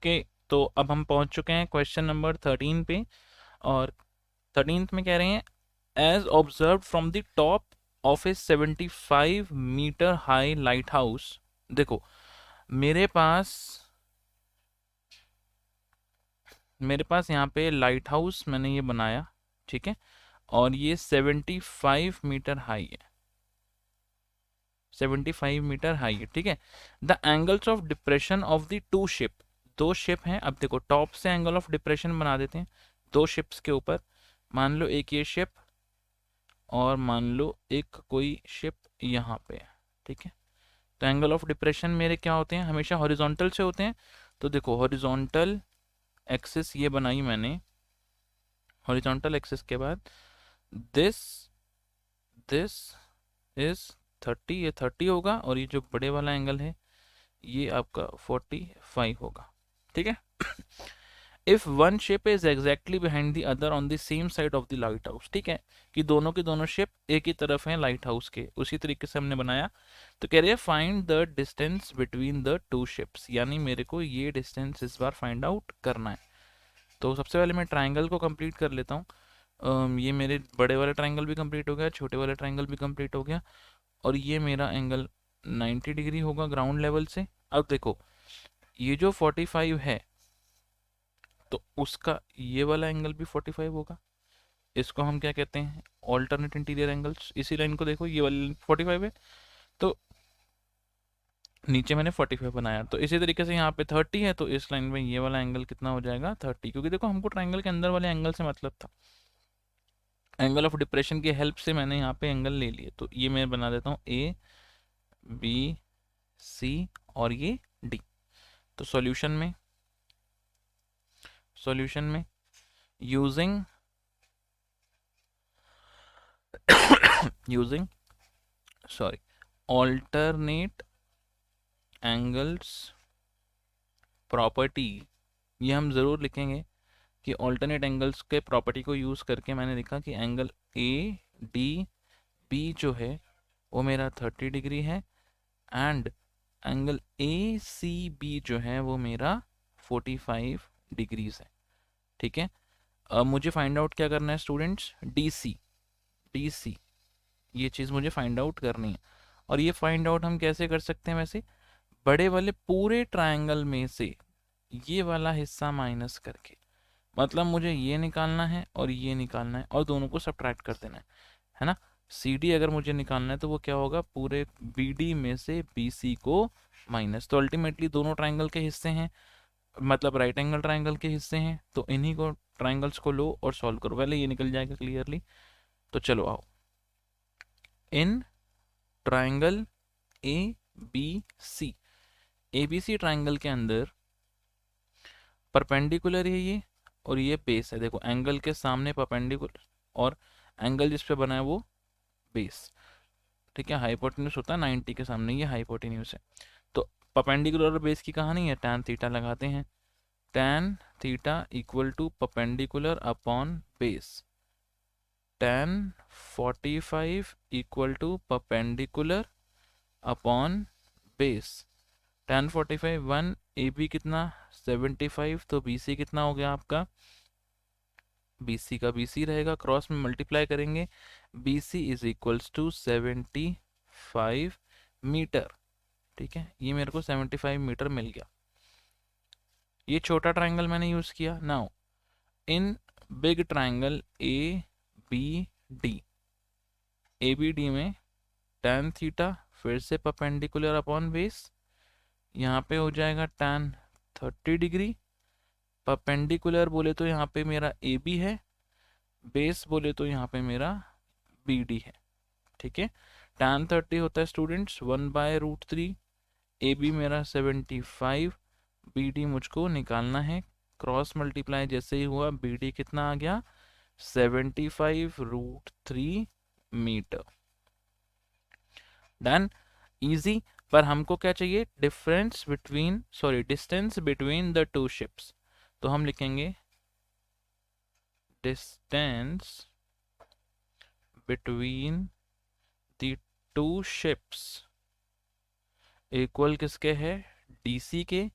Okay, तो अब हम पहुंच चुके हैं क्वेश्चन नंबर 13 पे। और 13th में कह रहे हैं, as observe from the top of a 75 metre high lighthouse. देखो मेरे पास यहाँ पे लाइट हाउस मैंने ये बनाया, ठीक है, और ये 75 मीटर हाई है, 75 मीटर हाई है, ठीक है। The angles of depression of the two ship, दो शिप हैं। अब देखो टॉप से एंगल ऑफ डिप्रेशन बना देते हैं दो शिप्स के ऊपर। मान लो एक ये शिप और मान लो एक कोई शिप यहाँ पे है, ठीक है। तो एंगल ऑफ डिप्रेशन मेरे क्या होते हैं, हमेशा हॉरिजॉन्टल से होते हैं। तो देखो हॉरिजॉन्टल एक्सिस ये बनाई मैंने, हॉरिजॉन्टल एक्सिस के बाद दिस दिस इज 30, ये 30 होगा, और ये जो बड़े वाला एंगल है ये आपका 45 होगा, ठीक है। If one ship is exactly behind the other on the same side of the light house, ठीक है, कि दोनों की दोनों शिप एक ही तरफ हैं लाइट हाउस के, उसी तरीके से हमने बनाया। तो कह रहे हैं find the distance between the two ships, यानी मेरे को ये डिस्टेंस इस बार फाइंड आउट करना है। तो सबसे पहले मैं ट्राइंगल को कंप्लीट कर लेता हूँ। ये मेरे बड़े वाले ट्राइंगल भी कंप्लीट हो गया, छोटे वाले ट्राइंगल भी कंप्लीट हो गया, और ये मेरा एंगल 90 डिग्री होगा ग्राउंड लेवल से। अब देखो ये जो 45 है तो उसका ये वाला एंगल भी 45 होगा। इसको हम क्या कहते हैं, ऑल्टरनेट इंटीरियर एंगल्स। इसी लाइन को देखो, ये वाली 45 है, तो नीचे मैंने 45 बनाया। तो इसी तरीके से यहाँ पे 30 है, तो इस लाइन में ये वाला एंगल कितना हो जाएगा 30, क्योंकि देखो हमको ट्राइंगल के अंदर वाले एंगल से मतलब था। एंगल ऑफ डिप्रेशन की हेल्प से मैंने यहाँ पे एंगल ले लिए, तो ये मैं बना देता हूँ ए बी सी और ये डी। तो सॉल्यूशन में using using sorry alternate angles property, ये हम ज़रूर लिखेंगे कि ऑल्टरनेट एंगल्स के प्रॉपर्टी को यूज़ करके मैंने लिखा कि एंगल ए डी बी जो है वो मेरा 30 डिग्री है, and angle A C B जो है वो मेरा 45 डिग्रीज है, ठीक है। अब मुझे फाइंड आउट क्या करना है स्टूडेंट्स, डी सी ये चीज़ मुझे फाइंड आउट करनी है। और ये फाइंड आउट हम कैसे कर सकते हैं, वैसे बड़े वाले पूरे ट्रायंगल में से ये वाला हिस्सा माइनस करके, मतलब मुझे ये निकालना है और ये निकालना है और दोनों को सब्ट्रैक्ट कर देना है ना। सी डी अगर मुझे निकालना है तो वो क्या होगा, पूरे बी डी में से बी सी को माइनस। तो अल्टीमेटली दोनों ट्राइंगल के हिस्से हैं, मतलब राइट एंगल ट्राइंगल के हिस्से हैं, तो इन्हीं को ट्राइंगल्स को लो और सॉल्व करो, पहले ये निकल जाएगा क्लियरली। तो चलो आओ, in triangle A B C, A B C triangle के अंदर परपेंडिकुलर है ये, और ये बेस है। देखो एंगल के सामने परपेंडिकुलर, और एंगल जिस पे बना है वो बेस, ठीक है। हाइपोटेन्यूस होता है 90 के सामने, ये हाइपोटेन्यूस है। तो परपेंडिकुलर और बेस की कहानी है, टैन थीटा लगाते हैं, tan theta equal to perpendicular upon base, tan 45 equal to perpendicular upon base. Tan 45 1, A B कितना 75, तो बी सी कितना हो गया आपका, बी सी का बी सी रहेगा, क्रॉस में मल्टीप्लाई करेंगे, B C is equals to 75 metre, ठीक है। ये मेरे को 75 मीटर मिल गया। ये छोटा ट्राइंगल मैंने यूज़ किया। Now in big triangle A B D, A B D में टैन थीटा फिर से परपेंडिकुलर अपॉन बेस, यहाँ पे हो जाएगा टैन 30 डिग्री, परपेंडिकुलर बोले तो यहाँ पे मेरा ए बी है, बेस बोले तो यहाँ पे मेरा बी डी है, ठीक है। टैन 30 होता है स्टूडेंट्स 1/√3, ए बी मेरा 75, बी डी मुझको निकालना है, क्रॉस मल्टीप्लाई जैसे ही हुआ बी डी कितना आ गया 75√3 मीटर। Done, easy. पर हमको क्या चाहिए, difference between distance between the two ships. तो हम लिखेंगे distance between the two ships equal किसके है, डीसी के,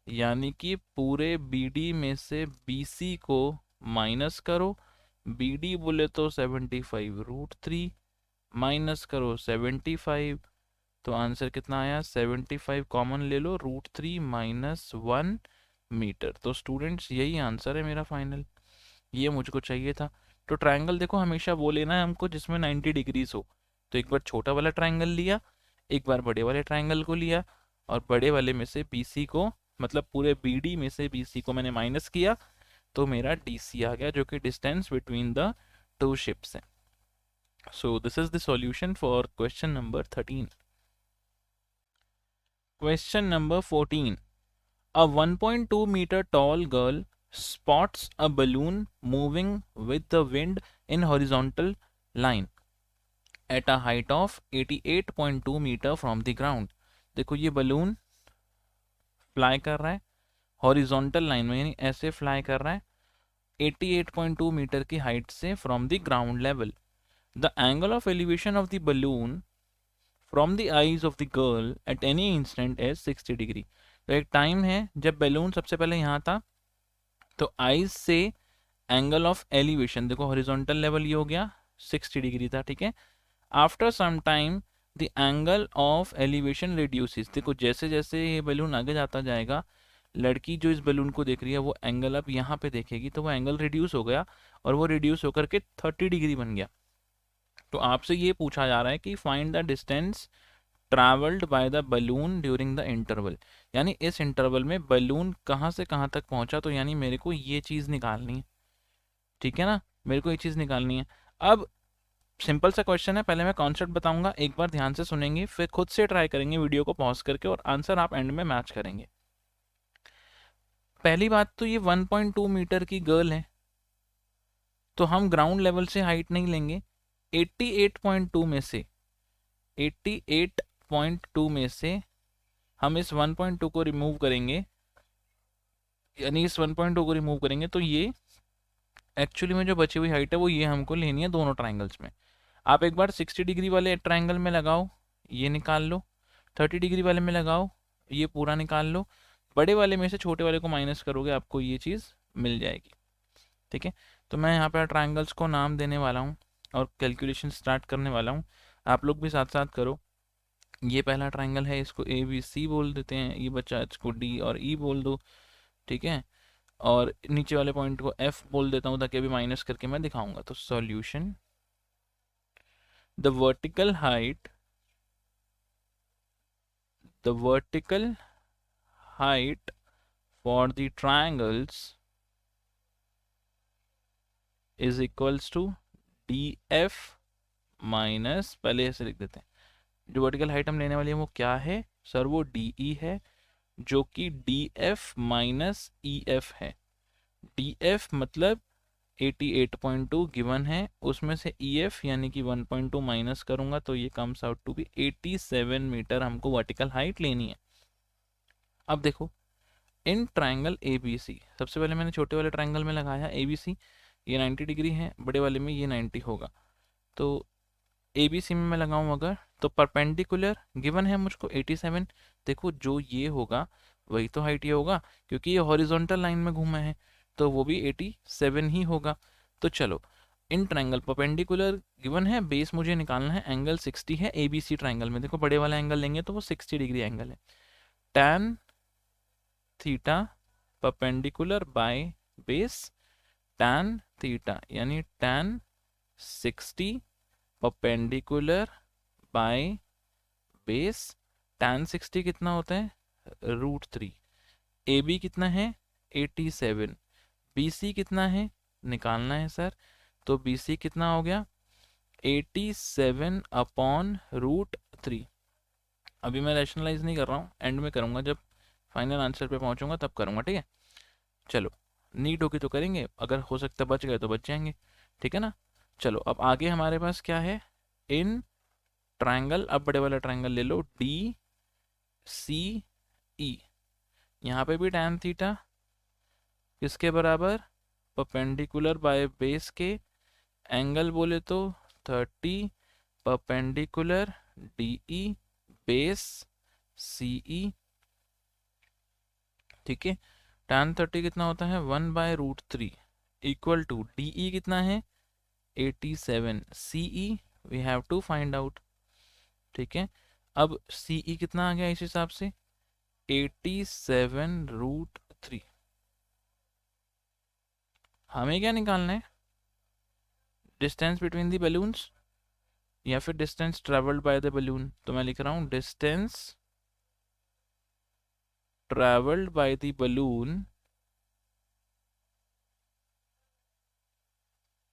यानी कि पूरे BD में से BC को माइनस करो, BD बोले तो 75√3 माइनस करो 75, तो आंसर कितना आया 75 कॉमन ले लो √3 -1 मीटर। तो स्टूडेंट्स यही आंसर है मेरा फाइनल, ये मुझको चाहिए था। तो ट्रायंगल देखो हमेशा वो लेना है हमको जिसमें 90 डिग्रीज हो। तो एक बार छोटा वाला ट्रायंगल लिया, एक बार बड़े वाले ट्रायंगल को लिया, और बड़े वाले में से BC को, मतलब पूरे BD में से BC को मैंने माइनस किया, तो मेरा DC आ गया जो कि distance between the two ships है। So this is the solution for question number 13। Question number 14. A 1.2 meter tall girl spots a balloon moving with the wind in horizontal line at a height of 88.2 meter from the ground. देखो ये balloon fly कर रहा है horizontal line में, यानी ऐसे fly कर रहा है 88.2 मीटर की हाइट से from the ground level. The angle of elevation of the balloon from the eyes of the girl at any instant is 60 degree. तो एक टाइम है जब बैलून सबसे पहले यहाँ था, तो आईज से एंगल ऑफ एलिवेशन देखो हॉरिजॉन्टल लेवल ये हो गया 60 डिग्री था, ठीक है। After some time the angle of elevation reduces, देखो जैसे जैसे ये बैलून आगे जाता जाएगा, लड़की जो इस बैलून को देख रही है वो एंगल अब यहाँ पे देखेगी, तो वो एंगल रिड्यूस हो गया और वो रिड्यूस होकर के 30 डिग्री बन गया। तो आपसे ये पूछा जा रहा है कि find the distance travelled by the balloon during the interval, यानी इस इंटरवल में बलून कहाँ से कहाँ तक पहुंचा, तो यानी मेरे को ये चीज़ निकालनी है, ठीक है ना, मेरे को ये चीज़ निकालनी है। अब सिंपल सा क्वेश्चन है, पहले मैं कॉन्सेप्ट बताऊंगा, एक बार ध्यान से सुनेंगे, फिर खुद से ट्राई करेंगे वीडियो को पॉज करके, और आंसर आप एंड में मैच करेंगे। पहली बात तो ये 1.2 मीटर की गर्ल है, तो हम ग्राउंड लेवल से हाइट नहीं लेंगे, 88.2 में से 88.2 में से हम इस 1.2 को रिमूव करेंगे, यानी इस 1.2 को रिमूव करेंगे, तो ये एक्चुअली में जो बची हुई हाइट है वो ये हमको लेनी है दोनों ट्राइंगल्स में। आप एक बार 60 डिग्री वाले ट्राइंगल में लगाओ, ये निकाल लो, 30 डिग्री वाले में लगाओ, ये पूरा निकाल लो, बड़े वाले में से छोटे वाले को माइनस करोगे, आपको ये चीज़ मिल जाएगी, ठीक है। तो मैं यहाँ पर ट्राइंगल्स को नाम देने वाला हूँ और कैलकुलेशन स्टार्ट करने वाला हूँ, आप लोग भी साथ साथ करो। ये पहला ट्राइंगल है, इसको ABC बोल देते हैं, ये बच्चा इसको D और E बोल दो, ठीक है। और नीचे वाले पॉइंट को F बोल देता हूँ ताकि अभी माइनस करके मैं दिखाऊंगा। तो solution, the vertical height for the triangles is equals to DF minus, पहले ऐसे लिख देते हैं, जो वर्टिकल हाइट हम लेने वाले हैं वो क्या है सर, वो DE है, जो कि DF माइनस EF है। DF मतलब 88.2 गिवन है, उसमें से EF यानी कि 1.2 माइनस करूंगा तो ये comes out to be 87 metre हमको वर्टिकल हाइट लेनी है। अब देखो इन ट्राइंगल ABC, सबसे पहले मैंने छोटे वाले ट्राइंगल में लगाया ABC, ये 90 डिग्री है, बड़े वाले में ये 90 होगा, तो ABC में मैं लगाऊं अगर, तो परपेंडिकुलर गिवन है मुझको 87, देखो जो ये होगा वही तो हाइट ये होगा, क्योंकि ये हॉरिजॉन्टल लाइन में घूमा है तो वो भी 87 ही होगा। तो चलो इन ट्रायंगल परपेंडिकुलर गिवन है, बेस मुझे निकालना है, एंगल 60 है ABC ट्रायंगल में, देखो बड़े वाला एंगल लेंगे तो वो 60 डिग्री एंगल है, tan theta perpendicular by base tan theta, यानी tan 60 perpendicular by base, tan 60 कितना होता है √3, AB कितना है 87, BC कितना है निकालना है सर, तो BC कितना हो गया 87/√3। अभी मैं रैशनलाइज नहीं कर रहा हूँ, एंड में करूँगा, जब फाइनल आंसर पे पहुँचूंगा तब करूँगा, ठीक है। चलो नीट होगी तो करेंगे, अगर हो सकता बच गए तो बच जाएंगे, ठीक है ना। चलो अब आगे हमारे पास क्या है, इन ट्रायंगल, अब बड़े वाला ट्रायंगल ले लो DCE, यहाँ पे भी tan थीटा किसके बराबर, परपेंडिकुलर बाय बेस के, एंगल बोले तो 30 परपेंडिकुलर DE बेस CE, ठीक है। tan 30 कितना होता है 1/√3 इक्वल टू डी ई कितना है 87 C E we have to find out. ठीक है, अब सी ई कितना आ गया इस हिसाब से 87√3। हमें क्या निकालना है डिस्टेंस बिटवीन द बलून्स या फिर distance travelled by the balloon. तो मैं लिख रहा हूं distance travelled by the balloon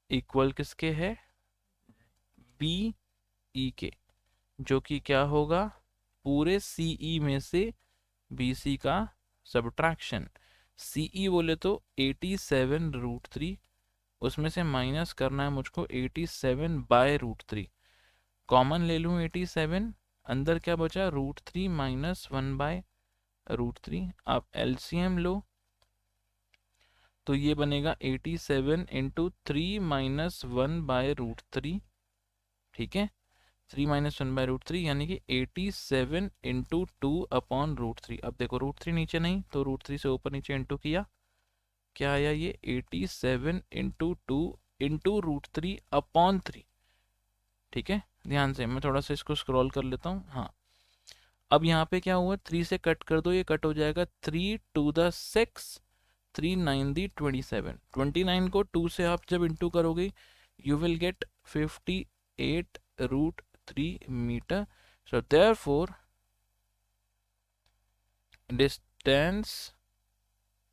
equal किसके है बी ई के, जो कि क्या होगा पूरे सी ई में से बी सी का सब्ट्रैक्शन। सी ई बोले तो 87√3, उसमें से माइनस करना है मुझको 87/√3। कॉमन ले लूँ 87, अंदर क्या बचा √3 माइनस 1/√3। आप एलसीएम लो तो ये बनेगा 87 इंटू 3 माइनस 1/√3। ठीक है, 3 माइनस 1/√3 यानी कि 87 इंटू 2/√3। अब देखो √3 नीचे नहीं तो √3 से ऊपर नीचे इंटू किया, क्या आया ये 87 इंटू 2 इंटू √3/3। ठीक है, ध्यान से मैं थोड़ा सा इसको स्क्रॉल कर लेता हूँ। हाँ, अब यहाँ पे क्या हुआ 3 से कट कर दो, ये कट हो जाएगा 3 to the 6 3 9 दी 27। 29 को 2 से आप जब इंटू करोगे you will get 58√3 metre. So therefore distance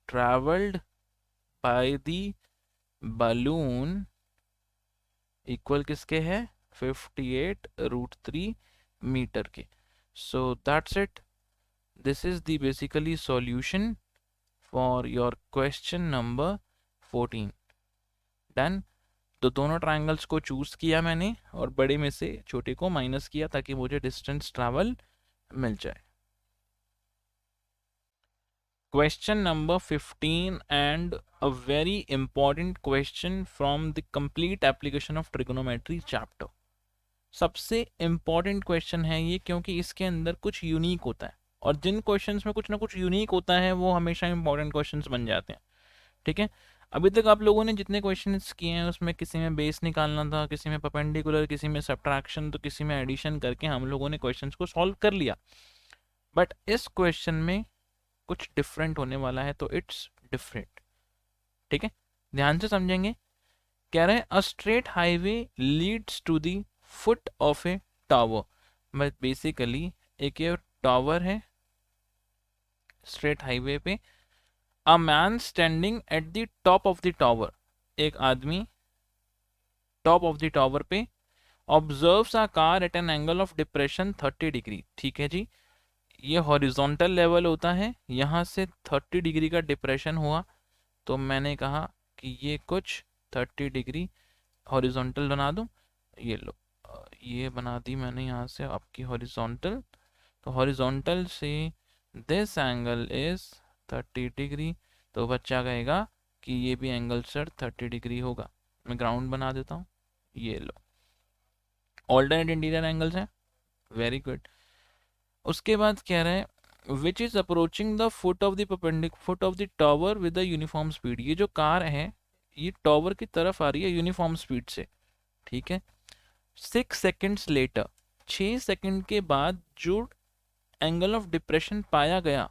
travelled by the balloon equal किसके है 58√3 मीटर के। So that's it, this is the basically solution for your question number 14। Done. तो दोनों ट्रायंगल्स को चूज किया मैंने और बड़े में से छोटे को माइनस किया ताकि मुझे डिस्टेंस ट्रैवल मिल जाए। Question number 15 and a very important question from the complete application of trigonometry chapter। सबसे important question है ये क्योंकि इसके अंदर कुछ यूनिक होता है और जिन क्वेश्चंस में कुछ ना कुछ यूनिक होता है वो हमेशा important questions बन जाते हैं। ठीक है, अभी तक आप लोगों ने जितने क्वेश्चंस किए हैं उसमें किसी में बेस निकालना था, किसी में परपेंडिकुलर, किसी में सब्ट्रैक्शन, तो किसी में एडिशन करके हम लोगों ने क्वेश्चंस को सॉल्व कर लिया। बट इस क्वेश्चन में कुछ डिफरेंट होने वाला है तो इट्स डिफरेंट। ठीक है, ध्यान से समझेंगे। कह रहे हैं a straight highway leads to the foot of a tower. But basically एक ये टावर है स्ट्रेट हाईवे पे। A man standing at the top of the tower, एक आदमी टॉप ऑफ द टावर पे observes a car at an angle of depression 30 degree. ठीक है जी, ये हॉरिजॉन्टल लेवल होता है, यहाँ से 30 डिग्री का डिप्रेशन हुआ तो मैंने कहा कि ये कुछ 30 डिग्री हॉरिजॉन्टल बना दूं। ये लो, ये बना दी मैंने यहाँ से आपकी हॉरिजॉन्टल। तो हॉरिजॉन्टल से दिस एंगल इज 30 डिग्री, तो बच्चा कहेगा कि ये भी एंगल सर 30 डिग्री होगा। मैं ग्राउंड बना देता हूँ, ये लो ऑल्टरनेट इंटीरियर एंगल्स हैं। Very good. उसके बाद कह रहे हैं which is approaching the foot of the foot of the tower with the uniform speed. ये जो कार है ये टावर की तरफ आ रही है यूनिफॉर्म स्पीड से। ठीक है, 6 सेकेंड्स लेटर, 6 सेकेंड के बाद जो एंगल ऑफ डिप्रेशन पाया गया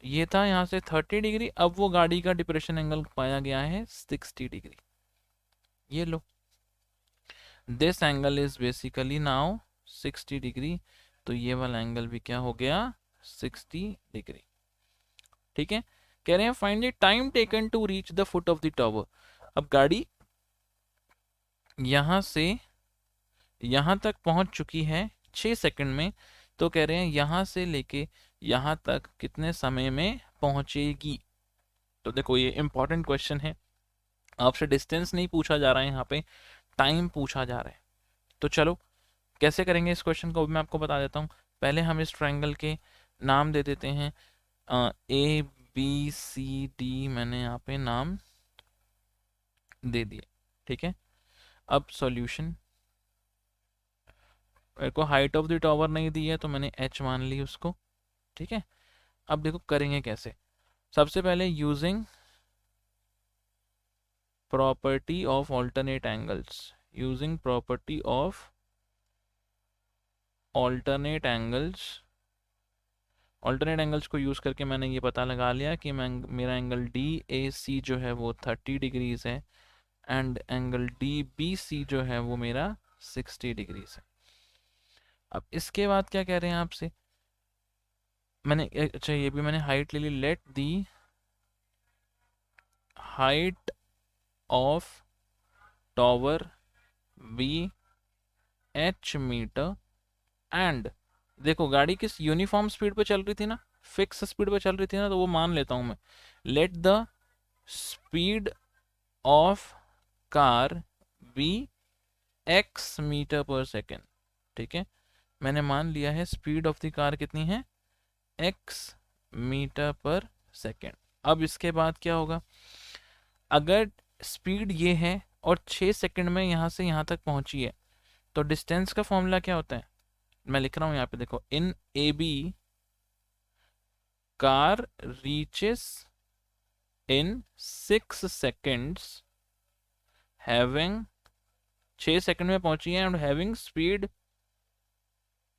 ये था यहाँ से 30 डिग्री, अब वो गाड़ी का डिप्रेशन एंगल पाया गया है 60 डिग्री। ये लो, this angle is basically now 60 degree, तो ये वाला एंगल भी क्या हो गया 60 डिग्री। ठीक है, कह रहे हैं find the time taken to reach the foot of the tower. अब गाड़ी यहां से यहां तक पहुंच चुकी है 6 सेकंड में, तो कह रहे हैं यहां से लेके यहां तक कितने समय में पहुंचेगी। तो देखो ये इंपॉर्टेंट क्वेश्चन है, आपसे डिस्टेंस नहीं पूछा जा रहा है, यहाँ पे टाइम पूछा जा रहा है। तो चलो कैसे करेंगे इस क्वेश्चन को मैं आपको बता देता हूँ। पहले हम इस ट्रायंगल के नाम दे देते हैं, ए बी सी डी मैंने यहाँ पे नाम दे दिए। ठीक है, अब सॉल्यूशन, मेरे को हाइट ऑफ द टावर नहीं दी है तो मैंने h मान ली उसको। ठीक है, अब देखो करेंगे कैसे। सबसे पहले using property of alternate angles, using property of alternate angles, alternate angles को यूज़ करके मैंने ये पता लगा लिया कि मेरा एंगल डी ए सी जो है वो 30 डिग्रीज है and angle D B C जो है वो मेरा 60 डिग्रीज है। अब इसके बाद क्या कह रहे हैं आपसे, मैंने अच्छा ये भी मैंने हाइट ले ली, let the height of tower be H metre and, देखो गाड़ी किस यूनिफॉर्म स्पीड पे चल रही थी ना, फिक्स स्पीड पे चल रही थी ना, तो वो मान लेता हूं मैं, let the speed of car be X metre per second. ठीक है, मैंने मान लिया है स्पीड ऑफ द कार कितनी है, एक्स मीटर पर सेकेंड। अब इसके बाद क्या होगा, अगर स्पीड ये है और 6 सेकंड में यहाँ से यहाँ तक पहुंची है, तो डिस्टेंस का फॉर्मूला क्या होता है, मैं लिख रहा हूं यहाँ पे देखो, in A B car reaches in 6 seconds having, 6 second में पहुंची है and having speed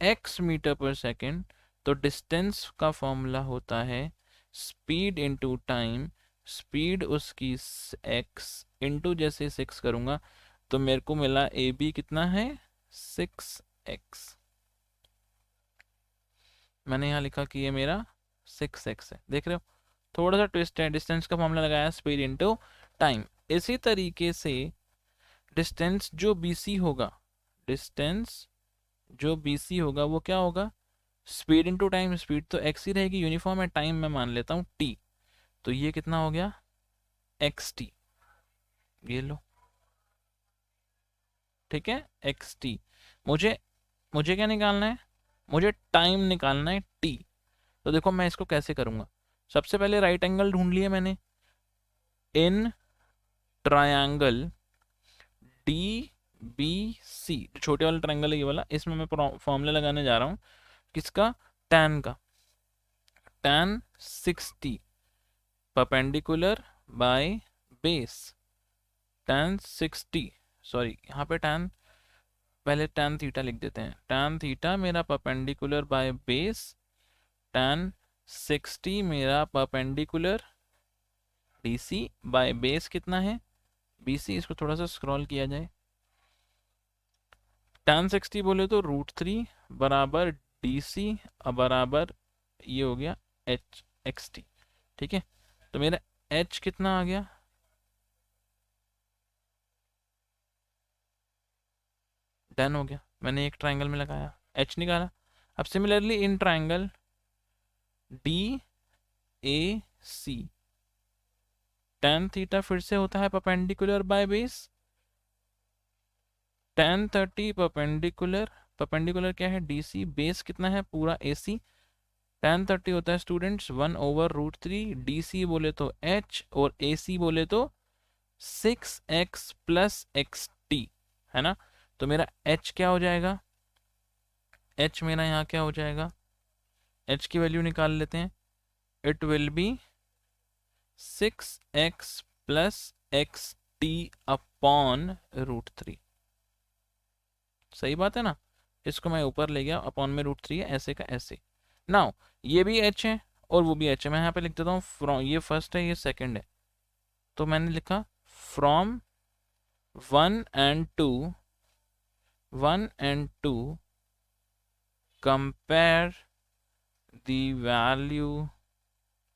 x metre per second. तो डिस्टेंस का फॉर्मूला होता है स्पीड इंटू टाइम, स्पीड उसकी x इंटू जैसे 6 करूंगा तो मेरे को मिला ए बी कितना है 6x, मैंने यहाँ लिखा कि ये मेरा 6x है, देख रहे हो थोड़ा सा ट्विस्ट है, डिस्टेंस का फॉर्मूला लगाया स्पीड इंटू टाइम। इसी तरीके से डिस्टेंस जो BC होगा, डिस्टेंस जो BC होगा वो क्या होगा, स्पीड इंटू टाइम, स्पीड तो x ही रहेगी यूनिफॉर्म है, टाइम मैं मान लेता हूँ t, तो ये कितना हो गया xt, ये लो ठीक है xt। मुझे मुझे क्या निकालना है, मुझे टाइम निकालना है t। तो देखो मैं इसको कैसे करूंगा, सबसे पहले राइट एंगल ढूंढ लिया मैंने, in triangle D B C, छोटे वाला ट्रायंगल है ये वाला, इसमें मैं फॉर्मूला लगाने जा रहा हूँ किसका, tan का, tan 60 perpendicular by base, tan 60 sorry यहाँ पे tan, पहले tan थीटा लिख देते हैं, tan थीटा मेरा परपेंडिकुलर बाय बेस, tan 60 मेरा परपेंडिकुलर BC बाय बेस कितना है BC, इसको थोड़ा सा स्क्रॉल किया जाए, tan 60 बोले तो √3 बराबर DC बराबर ये हो गया HXT। ठीक है, तो मेरा H कितना आ गया, डन हो गया, मैंने एक ट्रायंगल में लगाया H निकाला। अब similarly in triangle DAC tan theta फिर से होता है perpendicular by base, tan 30 perpendicular, perpendicular क्या है DC, बेस कितना है पूरा AC, tan 30 होता है स्टूडेंट्स 1/√3, DC बोले तो H और AC बोले तो 6x प्लस XT है ना। तो मेरा H क्या हो जाएगा, H मेरा यहाँ क्या हो जाएगा, H की वैल्यू निकाल लेते हैं, it will be 6x plus XT upon √3, सही बात है ना, इसको मैं ऊपर ले गया, अपॉन में √3 है, ऐसे का ऐसे। नाउ ये भी H है और वो भी H है, मैं यहाँ पे लिख देता हूँ फ्रॉम, ये फर्स्ट है ये सेकंड है, तो मैंने लिखा from 1 and 2 compare the value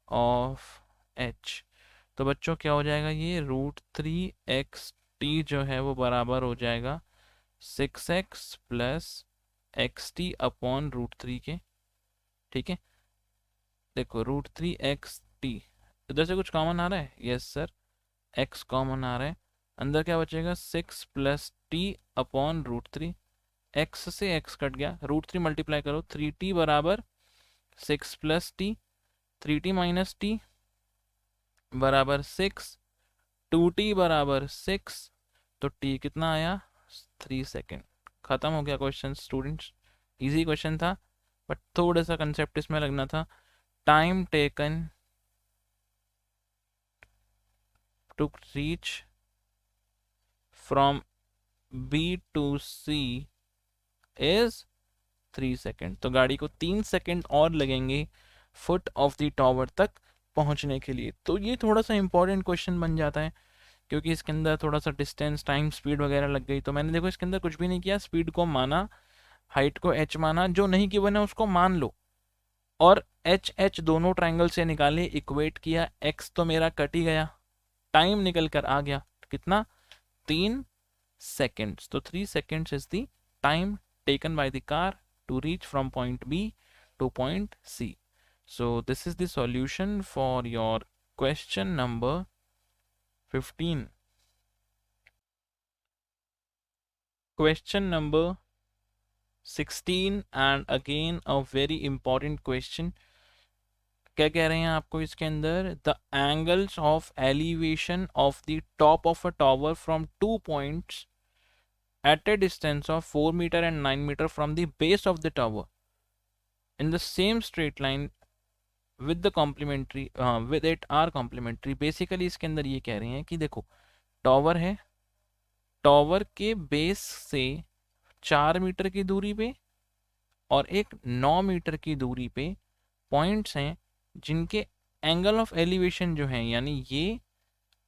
of H। तो बच्चों क्या हो जाएगा, ये √3XT जो है वो बराबर हो जाएगा 6x प्लस XT अपॉन √3 के। ठीक है, देखो √3XT, इधर से कुछ कॉमन आ रहा है, यस सर x कॉमन आ रहा है, अंदर क्या बचेगा 6 प्लस t अपॉन √3, x से x कट गया, √3 मल्टीप्लाई करो, 3t बराबर 6 plus t, 3t minus t बराबर 6, 2t बराबर 6, तो t कितना आया 3 सेकेंड। खत्म हो गया क्वेश्चन स्टूडेंट्स, इजी क्वेश्चन था बट थोड़ा सा कंसेप्ट इसमें लगना था, time taken to reach from B to C is 3 second. तो गाड़ी को 3 सेकेंड और लगेंगे फुट ऑफ द टावर तक पहुंचने के लिए। तो ये थोड़ा सा इंपॉर्टेंट क्वेश्चन बन जाता है, क्योंकि इसके अंदर थोड़ा सा डिस्टेंस, टाइम, स्पीड वगैरह लग गई। तो मैंने देखो इसके अंदर कुछ भी नहीं किया, स्पीड को माना, हाइट को h माना, जो नहीं गिवन है उसको मान लो, और एच एच दोनों ट्रायंगल से निकाले, इक्वेट किया, x तो मेरा कट ही गया, टाइम निकल कर आ गया कितना, 3 seconds. So 3 seconds is the time taken by the car to reach from point B to point C. So this is the solution for your question number 15. Question number 16 and again a very important question. क्या कह रहे हैं आपको इसके अंदर, the angles of elevation of the top of a tower from 2 points at a distance of 4 meter and 9 meter from the base of the tower in the same straight line with the complementary with it are complementary. Basically इसके अंदर ये कह रहे हैं कि देखो tower है, tower के बेस से 4 मीटर की दूरी पे और एक 9 मीटर की दूरी पे पॉइंट्स हैं जिनके एंगल ऑफ एलिवेशन जो है, यानी ये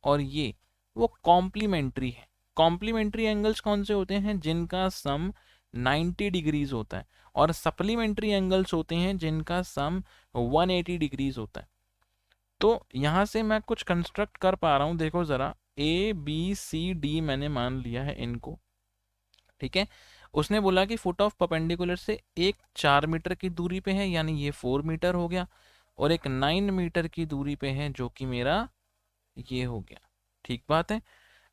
और ये, वो कॉम्प्लीमेंट्री है। कॉम्प्लीमेंट्री एंगल्स कौन से होते हैं, जिनका सम 90 डिग्रीज होता है, और सप्लीमेंट्री एंगल्स होते हैं जिनका सम 180 डिग्रीज होता है। तो यहाँ से मैं कुछ कंस्ट्रक्ट कर पा रहा हूँ, देखो ज़रा, ABCD मैंने मान लिया है इनको, ठीक है। उसने बोला कि फुट ऑफ परपेंडिकुलर से एक 4 मीटर की दूरी पे है, यानी ये 4 मीटर हो गया, और एक 9 मीटर की दूरी पे है जो कि मेरा ये हो गया, ठीक बात है।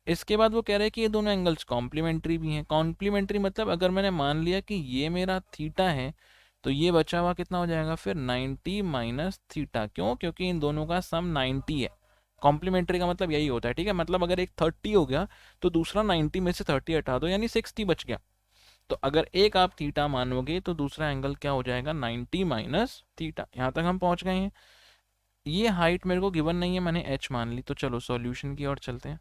इसके बाद वो कह रहे हैं कि ये दोनों एंगल्स कॉम्प्लीमेंट्री भी हैं। कॉम्प्लीमेंट्री मतलब अगर मैंने मान लिया कि ये मेरा थीटा है, तो ये बचा हुआ कितना हो जाएगा फिर 90 माइनस थीटा। क्यों, क्योंकि इन दोनों का सम 90 है। कॉम्प्लीमेंट्री का मतलब यही होता है, ठीक है। मतलब अगर एक 30 हो गया तो दूसरा 90 में से 30 हटा दो, यानी 60 बच गया। तो अगर एक आप थीटा मानोगे तो दूसरा एंगल क्या हो जाएगा, 90 माइनस थीटा। यहाँ तक हम पहुँच गए हैं। ये हाइट मेरे को गिवन नहीं है, मैंने h मान ली। तो चलो सॉल्यूशन की ओर चलते हैं।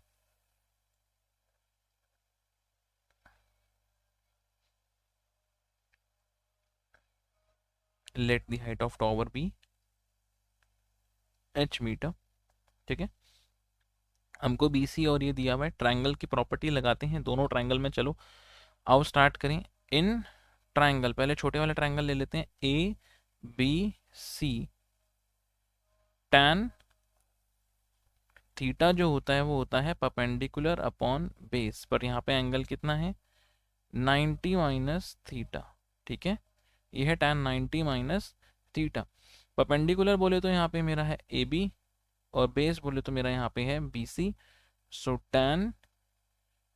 Let the height of tower be h metre, ठीक है। हमको BC और ये दिया हुआ है, ट्रायंगल की प्रॉपर्टी लगाते हैं दोनों ट्रायंगल में। चलो आओ स्टार्ट करें। इन ट्रायंगल, पहले छोटे वाले ट्रायंगल ले लेते हैं, ABC, tan थीटा जो होता है वो होता है परपेंडिकुलर अपॉन बेस, पर यहाँ पे एंगल कितना है, 90 माइनस थीटा, ठीक है। ये है tan 90 माइनस थीटा। परपेंडिकुलर बोले तो यहाँ पे मेरा है AB, और बेस बोले तो मेरा यहाँ पे है BC। सो tan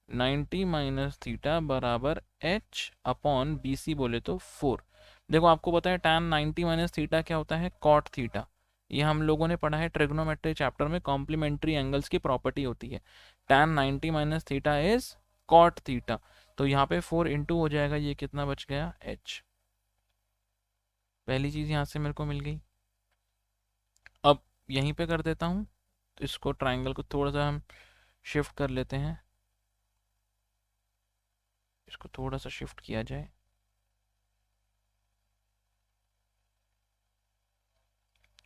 90 माइनस थीटा बराबर h अपॉन BC बोले तो 4। देखो आपको पता है tan 90 माइनस थीटा क्या होता है, कॉट थीटा। ये हम लोगों ने पढ़ा है ट्रिग्नोमेट्री चैप्टर में, कॉम्प्लीमेंट्री एंगल्स की प्रॉपर्टी होती है। tan 90 minus theta is cot theta. तो यहाँ पे 4 इंटू हो जाएगा, ये कितना बच गया, h। पहली चीज़ यहाँ से मेरे को मिल गई। अब यहीं पे कर देता हूँ, तो इसको ट्राइंगल को थोड़ा सा हम शिफ्ट कर लेते हैं, इसको थोड़ा सा शिफ्ट किया जाए।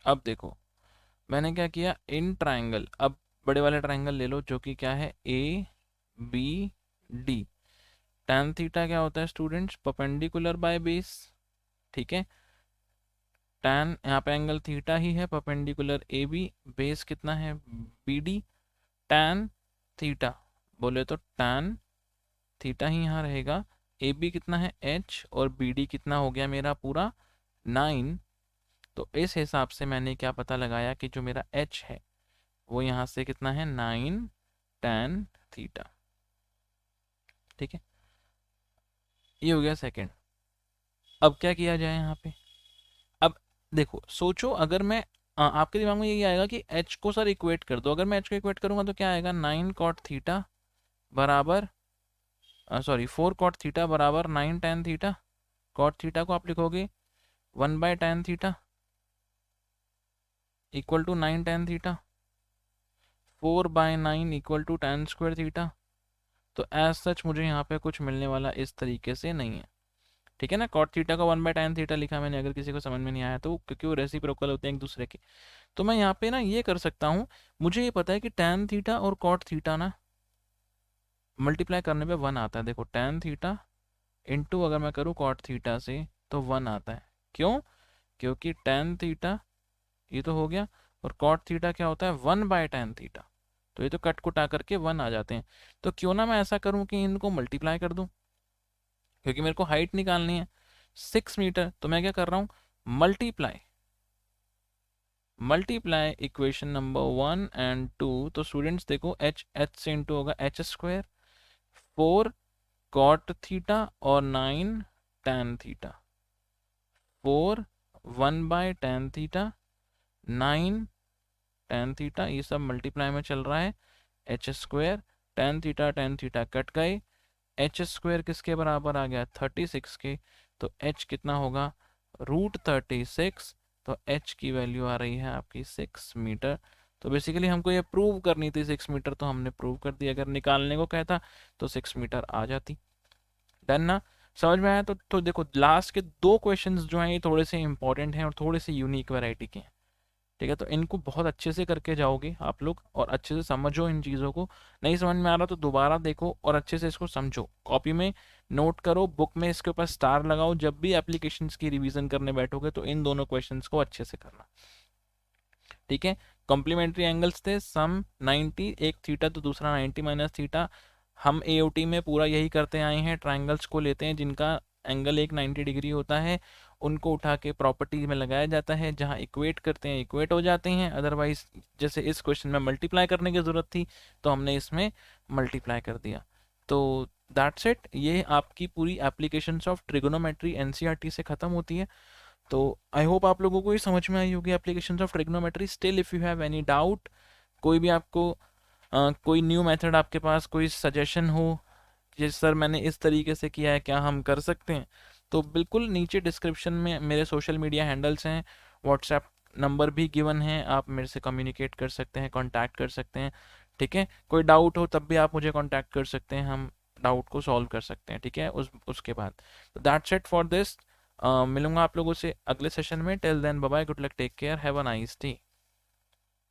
अब देखो मैंने क्या किया, इन ट्राइंगल, अब बड़े वाले ट्राइंगल ले लो जो कि क्या है, ABD। tan थीटा क्या होता है स्टूडेंट्स, परपेंडिकुलर बाय बेस, ठीक है। tan यहाँ पे एंगल थीटा ही है, परपेंडिकुलर AB, बेस कितना है BD। tan थीटा बोले तो tan थीटा ही यहाँ रहेगा, AB कितना है h, और BD कितना हो गया मेरा पूरा 9। तो इस हिसाब से मैंने क्या पता लगाया कि जो मेरा h है वो यहाँ से कितना है, 9 tan थीटा, ठीक है। ये हो गया सेकंड। अब क्या किया जाए यहाँ पे, अब देखो सोचो, अगर मैं आपके दिमाग में यही आएगा कि h को सर इक्वेट कर दो। अगर मैं h को इक्वेट करूँगा तो क्या आएगा, 9 cot थीटा बराबर, सॉरी 4 cot थीटा बराबर 9 tan थीटा। cot थीटा को आप लिखोगे 1/tan theta equal to 9 tan theta. 4/9 equal to tan square theta. तो एज सच मुझे यहाँ पे कुछ मिलने वाला इस तरीके से नहीं है, ठीक है ना। कॉट थीटा को 1/tan थीटा लिखा मैंने, अगर किसी को समझ में नहीं आया तो, क्योंकि वो रेसिप्रोकल होते हैं एक दूसरे के। तो मैं यहाँ पे ना ये कर सकता हूँ, मुझे ये पता है कि tan थीटा और कॉट थीटा ना मल्टीप्लाई करने पे 1 आता है। देखो tan थीटा इंटू अगर मैं करूँ कॉट थीटा से तो 1 आता है। क्यों? क्योंकि tan थीटा ये तो हो गया, और कॉट थीटा क्या होता है 1/tan थीटा, तो ये तो कट कुटा करके 1 आ जाते हैं। तो क्यों ना मैं ऐसा करूं कि इनको मल्टीप्लाई कर दूं, क्योंकि मेरे को हाइट निकालनी है 6 मीटर। तो मैं क्या कर रहा हूँ, multiply multiply equation number 1 and 2। तो स्टूडेंट्स देखो एच से इंटू होगा एच स्क्वायर, 4 कॉट थीटा और 9 tan theta, 4 1/tan theta, 9 tan theta, ये सब मल्टीप्लाई में चल रहा है। H square tan theta cut गए, एच स्क्वायर किसके बराबर आ गया 36 के, तो एच कितना होगा √36। तो एच की वैल्यू आ रही है आपकी 6 मीटर। तो बेसिकली हमको ये प्रूव करनी थी 6 मीटर, तो हमने प्रूव कर दिया। अगर निकालने को कहता तो 6 मीटर आ जाती। डन ना? समझ में आया? तो देखो लास्ट के 2 क्वेश्चंस जो हैं ये थोड़े से इंपॉर्टेंट हैं और थोड़े से यूनिक वैरायटी के हैं, ठीक है। तो इनको बहुत अच्छे से करके जाओगे आप लोग, और अच्छे से समझो इन चीज़ों को। नहीं समझ में आ रहा तो दोबारा देखो और अच्छे से इसको समझो, कॉपी में नोट करो, बुक में इसके ऊपर स्टार लगाओ। जब भी एप्लीकेशंस की रिवीजन करने बैठोगे तो इन दोनों क्वेश्चंस को अच्छे से करना, ठीक है। कॉम्प्लीमेंट्री एंगल्स थे सम 90, एक थीटा तो दूसरा 90 माइनस थीटा। हम एओटी में पूरा यही करते आए हैं, ट्राइंगल्स को लेते हैं जिनका एंगल एक 90 डिग्री होता है, उनको उठा के प्रॉपर्टी में लगाया जाता है, जहां इक्वेट करते हैं इक्वेट हो जाते हैं। अदरवाइज जैसे इस क्वेश्चन में मल्टीप्लाई करने की ज़रूरत थी तो हमने इसमें मल्टीप्लाई कर दिया। तो दैट्स इट, ये आपकी पूरी एप्लीकेशंस ऑफ ट्रिगोनोमेट्री एनसीईआरटी से ख़त्म होती है। तो आई होप आप लोगों को ये समझ में आई होगी applications of trigonometry. Still if you have any doubt, कोई भी आपको कोई न्यू मेथड आपके पास कोई सजेशन हो, ये सर मैंने इस तरीके से किया है क्या हम कर सकते हैं, तो बिल्कुल नीचे डिस्क्रिप्शन में मेरे सोशल मीडिया हैंडल्स हैं, व्हाट्सएप नंबर भी गिवन है, आप मेरे से कम्युनिकेट कर सकते हैं, कांटेक्ट कर सकते हैं, ठीक है। कोई डाउट हो तब भी आप मुझे कांटेक्ट कर सकते हैं, हम डाउट को सॉल्व कर सकते हैं, ठीक है। उसके बाद तो दैट्स इट फॉर दिस। मिलूंगा आप लोगों से अगले सेशन में। Till then bye bye, good luck, take care, have a nice day.